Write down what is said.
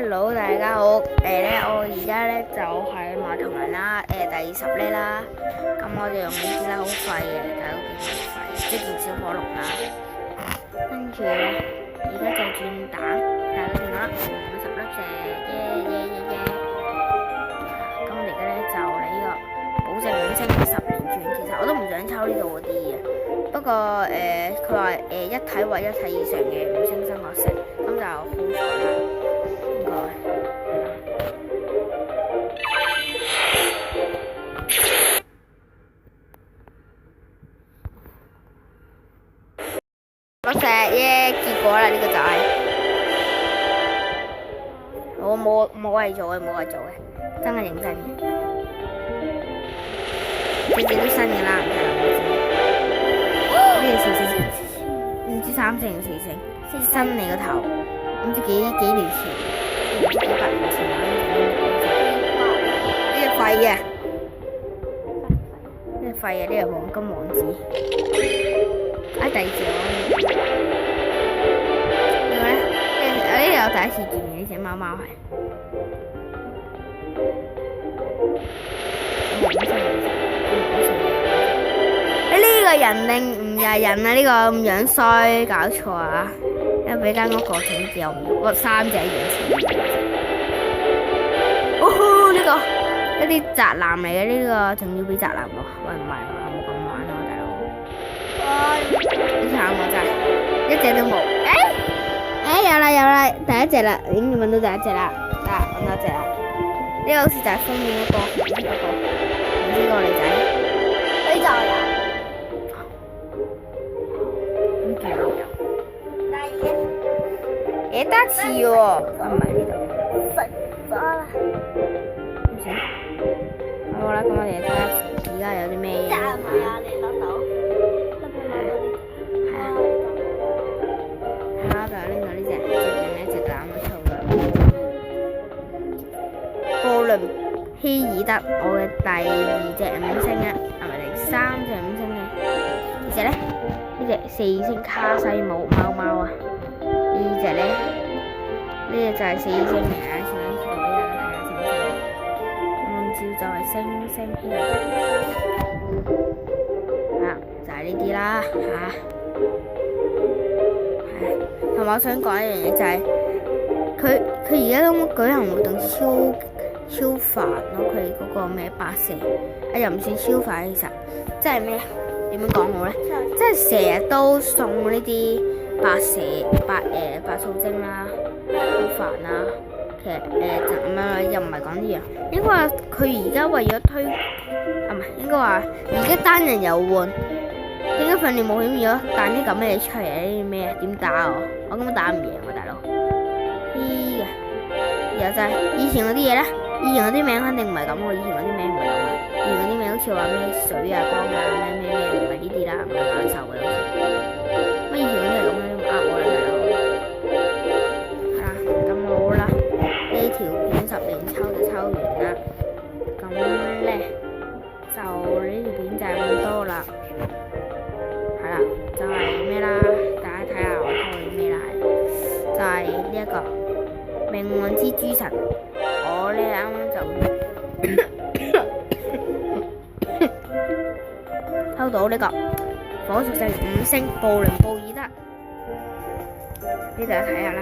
Hello，大家好。我而家咧就係馬同人啦，第10呢啦。咁我哋用呢支啦，好廢嘅，但係都幾廢，即係件小火龍啦。跟住咧，而家就轉蛋，大個電話50粒啫，耶！咁我哋而家咧就嚟呢個保證5星10連轉，其實我都唔想抽呢度嗰啲嘅。不過佢話一體或一體以上嘅5星升角石，咁就好彩啦。應該角石耶，結果啦，呢個就係我冇謂做嘅，真係認真嘅，次次都新嘅啦，唔睇啦。呢個4星，唔知3星定4星，新你個頭，唔知幾年前，唔知幾百年前啦。呢個廢嘅，呢個黃金王子，第二隻呢個咧，呢個我第一次見嘅呢隻貓貓係。呢個人定唔係人啊？呢個咁樣衰，搞錯啊！因為俾間屋個整字又唔要，三隻原始。呢個一啲宅男嚟嘅，呢個仲要俾宅男喎。喂，唔係喎，冇咁玩啊，大佬。好慘啊，真係一隻都冇。有啦，第一隻啦，已經揾到第一隻啦，揾到一隻啦。呢個好似就係封面嗰個，唔知個女仔。佢就有。幾多次喎？唔係呢度，食咗啦。唔知。好啦，咁我哋睇下而家有啲咩嘢。係啊，你攞到？係啊。係啊，就拎到呢隻，最近呢隻攬咗抽咗。布倫希爾德，我嘅第2隻5星啊，係咪第3隻5星嘅？呢隻咧，呢隻4星卡西姆貓貓啊。呢隻咧，呢隻就係4星嚟啊！先俾大家睇下星星。按照就係星星呢就係呢啲啦同埋我想講一樣嘢就係，佢而家咁舉行活動超煩咯！佢嗰個咩白蛇又唔算超煩，其實即係咩？點樣講好咧？即係成日都送呢啲白素晶啦，好煩啦。其實就咁樣又唔係講呢樣，應該話佢而家為咗推唔係應該話而家單人遊玩，點解訓練冒險咗彈啲咁嘅嘢出嚟？呢啲咩？點打我根本打唔贏喎，大佬。嘅，然後就係以前嗰啲嘢咧，以前嗰啲名肯定唔係咁喎，以前嗰啲名唔係咁嘅，以前嗰啲名好似話咩水啊光啊咩唔係呢啲啦，唔係猛獸嘅好似。乜以前嗰啲係咁樣呃我啦，大佬。咁好啦，呢條片10連抽就抽完啦。咁咧就呢條片就係咁多啦。就係咩啦？大家睇下我抽嘅咩啦？就係呢一個命運之諸神。我咧啱啱就抽到呢個火屬性5星布倫布爾德，呢度睇下啦。